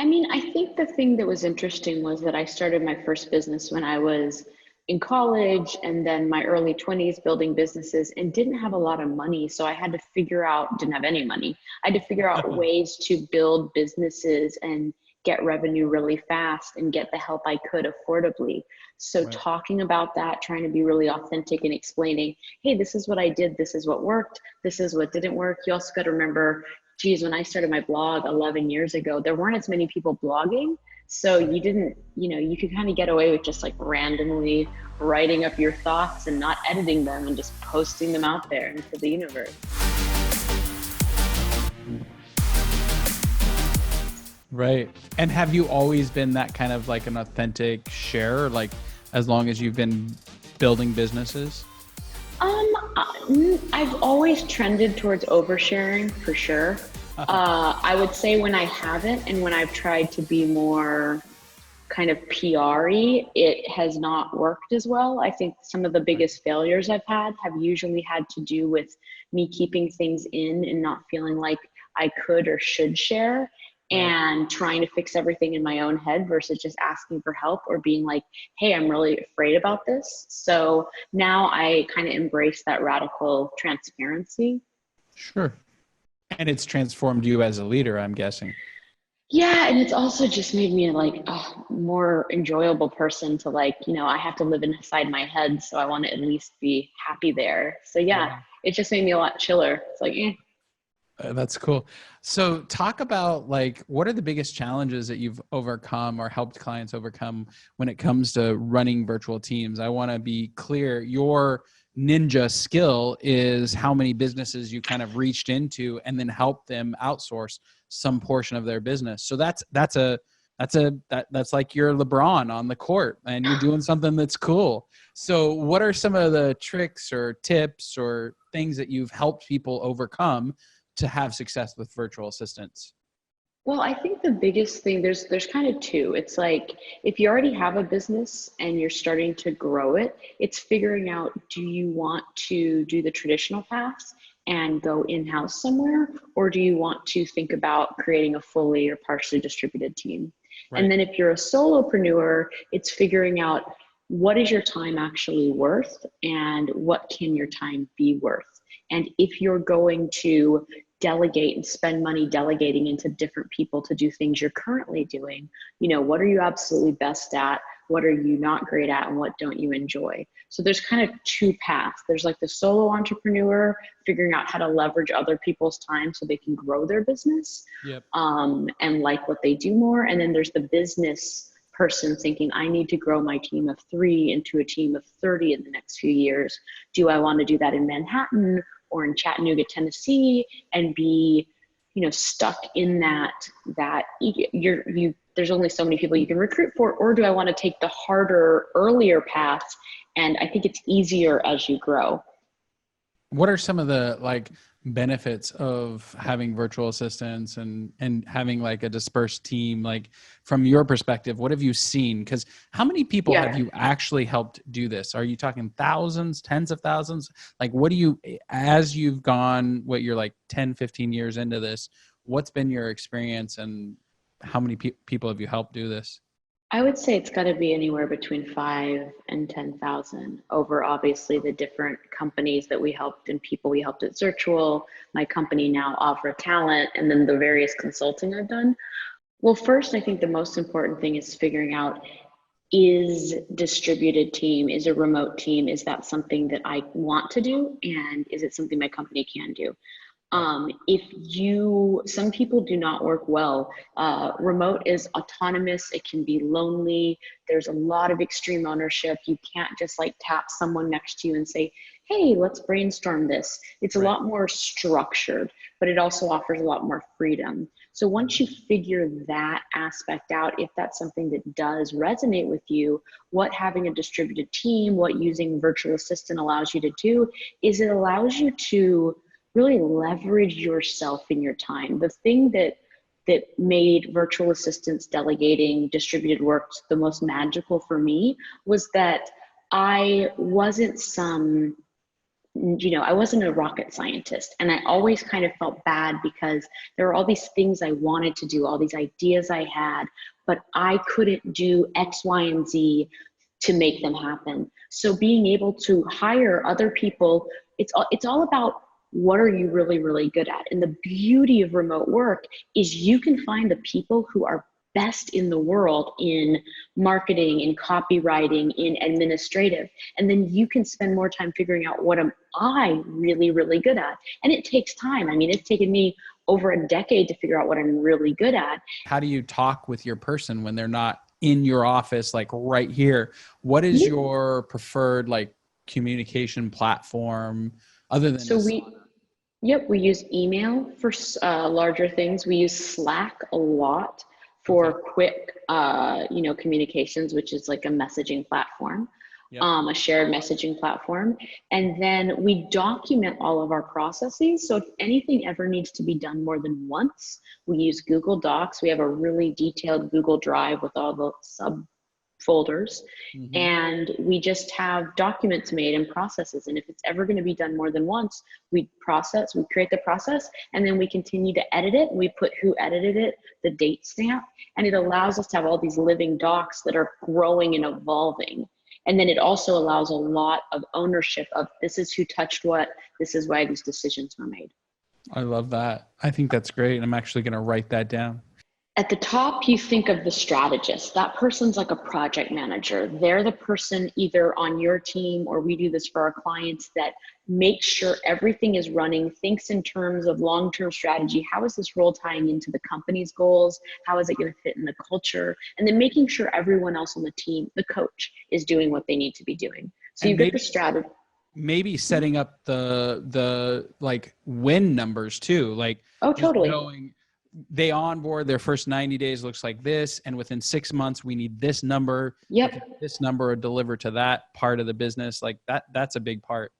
I mean, I think the thing that was interesting was that I started my first business when I was in college and then my early 20s building businesses and didn't have a lot of money. So I had to figure out, didn't have any money. I had to figure out ways to build businesses and get revenue really fast and get the help I could affordably. So Right. talking about that, trying to be really authentic and explaining, hey, this is what I did, this is what worked, this is what didn't work. You also got to remember, geez, when I started my blog 11 years ago, there weren't as many people blogging. So you didn't, you could kind of get away with just like randomly writing up your thoughts and not editing them and just posting them out there into the universe. Right. And have you always been that kind of like an authentic sharer, like as long as you've been building businesses? I've always trended towards oversharing for sure. I would say when I haven't and when I've tried to be more kind of PR-y, it has not worked as well. I think some of the biggest failures I've had have usually had to do with me keeping things in and not feeling like I could or should share Right. and trying to fix everything in my own head versus just asking for help or being like, hey, I'm really afraid about this. So now I kind of embrace that radical transparency. Sure. And it's transformed you as a leader, I'm guessing. Yeah, and it's also just made me like a more enjoyable person to like, I have to live inside my head, so I want to at least be happy there. So yeah, Yeah. it just made me a lot chiller. It's like, That's cool. So talk about like, what are the biggest challenges that you've overcome or helped clients overcome when it comes to running virtual teams? I want to be clear. Your ninja skill is how many businesses you kind of reached into and then helped them outsource some portion of their business. So that's like you're LeBron on the court and you're doing something that's cool. So what are some of the tricks or tips or things that you've helped people overcome to have success with virtual assistants? well, I think the biggest thing there's kind of two. It's like if you already have a business and you're starting to grow it, it's figuring out, do you want to do the traditional paths and go in-house somewhere, or do you want to think about creating a fully or partially distributed team? And Right. then if you're a solopreneur, it's figuring out what is your time actually worth and what can your time be worth? And if you're going to delegate and spend money delegating into different people to do things you're currently doing, what are you absolutely best at? What are you not great at? And what don't you enjoy? So there's kind of two paths. There's like the solo entrepreneur figuring out how to leverage other people's time so they can grow their business Yep. and like what they do more. And then there's the business person thinking, I need to grow my team of 3 into a team of 30 in the next few years. Do I want to do that in Manhattan or in Chattanooga, Tennessee, and be, stuck in that there's only so many people you can recruit for, or do I want to take the harder, earlier path? And I think it's easier as you grow. What are some of the like benefits of having virtual assistants and having like a dispersed team? Like from your perspective, what have you seen? Because how many people have Yeah. you actually helped do this? Are you talking thousands, tens of thousands? Like what do you, as you've gone, what you're like 10, 15 years into this, what's been your experience and how many people have you helped do this? I would say it's got to be anywhere between 5 and 10,000 over obviously the different companies that we helped and people we helped at Virtual, my company now Avra Talent, and then the various consulting I've done. Well, first, I think the most important thing is figuring out, is distributed team, is a remote team, is that something that I want to do? And is it something my company can do? Right. Some people do not work well. Remote is autonomous. It can be lonely. There's a lot of extreme ownership. You can't just like tap someone next to you and say, hey, let's brainstorm this. It's a Right. lot more structured, but it also offers a lot more freedom. So once you figure that aspect out, if that's something that does resonate with you, what having a distributed team, what using virtual assistant allows you to do is it allows you to really leverage yourself in your time. The thing that made virtual assistants delegating distributed work the most magical for me was that I wasn't some I wasn't a rocket scientist, and I always kind of felt bad because there were all these things I wanted to do, all these ideas I had, but I couldn't do X, Y, and Z to make them happen. So being able to hire other people, it's all about what are you really, really good at? And the beauty of remote work is you can find the people who are best in the world in marketing, in copywriting, in administrative. And then you can spend more time figuring out what am I really, really good at. And it takes time. I mean, it's taken me over a decade to figure out what I'm really good at. How do you talk with your person when they're not in your office, like right here? What is your preferred like communication platform other than we use email for larger things. We use Slack a lot for quick, communications, which is like a messaging platform, a shared messaging platform. And then we document all of our processes. So if anything ever needs to be done more than once, we use Google Docs. We have a really detailed Google Drive with all the subfolders, and we just have documents made and processes. And if it's ever going to be done more than once, we create the process, and then we continue to edit it. We put who edited it, the date stamp, and it allows us to have all these living docs that are growing and evolving. And then it also allows a lot of ownership of this is who touched what, this is why these decisions were made. I love that. I think that's great. I'm actually going to write that down. At the top, you think of the strategist. That person's like a project manager. They're the person either on your team, or we do this for our clients, that makes sure everything is running, thinks in terms of long-term strategy. How is this role tying into the company's goals? How is it going to fit in the culture? And then making sure everyone else on the team, the coach, is doing what they need to be doing. So you get the strategy. Maybe setting up the like win numbers too. Like, totally. They onboard, their first 90 days looks like this, and within 6 months we need this number. This number are delivered to that part of the business. Like that's a big part.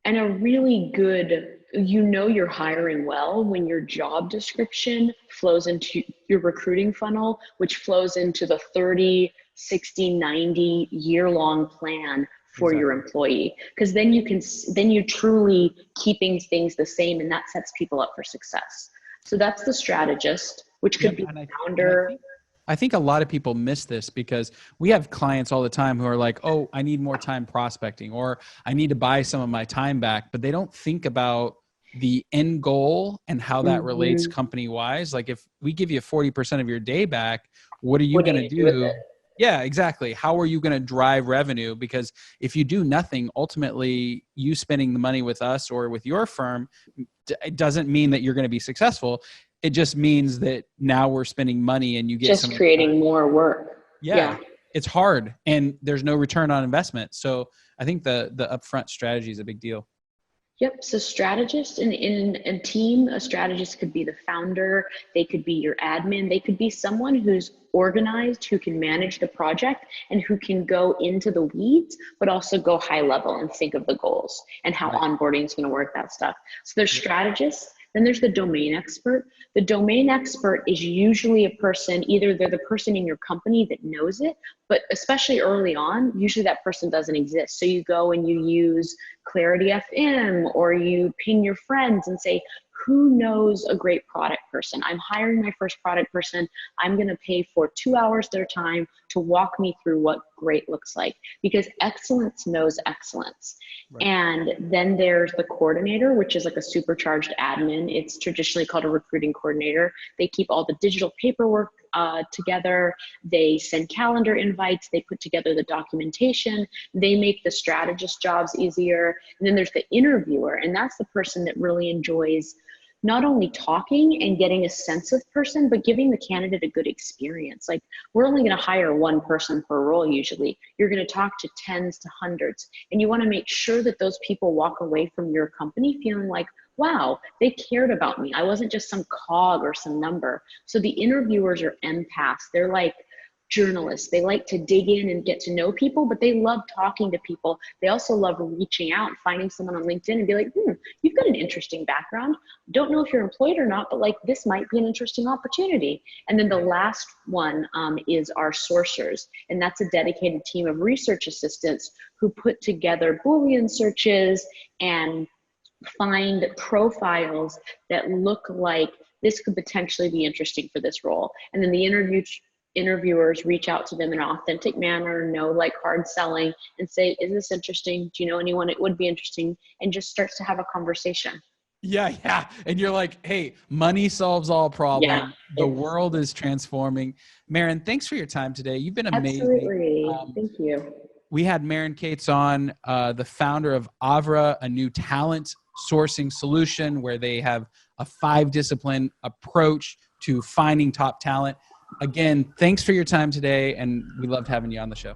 And a really good, you're hiring well when your job description flows into your recruiting funnel, which flows into the 30, 60, 90 year-long plan for your employee. Because then you truly keeping things the same, and that sets people up for success. So that's the strategist, which could be the founder. I think a lot of people miss this because we have clients all the time who are like, oh, I need more time prospecting, or I need to buy some of my time back, but they don't think about the end goal and how that relates company wise. Like if we give you 40% of your day back, what are you going to do? Yeah, exactly. How are you going to drive revenue? Because if you do nothing, ultimately you spending the money with us or with your firm, it doesn't mean that you're going to be successful. It just means that now we're spending money and you get just creating more work. Yeah. It's hard and there's no return on investment. So I think the upfront strategy is a big deal. Yep. So strategist in a team, a strategist could be the founder. They could be your admin. They could be someone who's organized, who can manage the project and who can go into the weeds, but also go high level and think of the goals and how onboarding is going to work, that stuff. So there's strategists. Then there's the domain expert. The domain expert is usually a person, either they're the person in your company that knows it, but especially early on, usually that person doesn't exist. So you go and you use Clarity FM, or you ping your friends and say, who knows a great product person? I'm hiring my first product person. I'm going to pay for 2 hours of their time to walk me through what great looks like, because excellence knows excellence. Right. And then there's the coordinator, which is like a supercharged admin. It's traditionally called a recruiting coordinator. They keep all the digital paperwork together. They send calendar invites. They put together the documentation. They make the strategist jobs easier. And then there's the interviewer, and that's the person that really enjoys not only talking and getting a sense of person, but giving the candidate a good experience. Like, we're only going to hire one person per role usually. You're going to talk to tens to hundreds, and you want to make sure that those people walk away from your company feeling like, wow, they cared about me. I wasn't just some cog or some number. So the interviewers are empaths. They're like journalists. They like to dig in and get to know people, but they love talking to people. They also love reaching out and finding someone on LinkedIn and be like, you've got an interesting background. Don't know if you're employed or not, but like this might be an interesting opportunity. And then the last one is our sourcers. And that's a dedicated team of research assistants who put together Boolean searches and find profiles that look like this could potentially be interesting for this role. And then the interviewers reach out to them in an authentic manner, no like hard selling, and say, is this interesting? Do you know anyone it would be interesting? And just starts to have a conversation. Yeah. And you're like, hey, money solves all problems. Yeah, the world is transforming. Maren, thanks for your time today. You've been amazing. Absolutely. Thank you. We had Maren Kate on, the founder of Avra, a new talent sourcing solution where they have a 5-discipline approach to finding top talent. Again, thanks for your time today, and we loved having you on the show.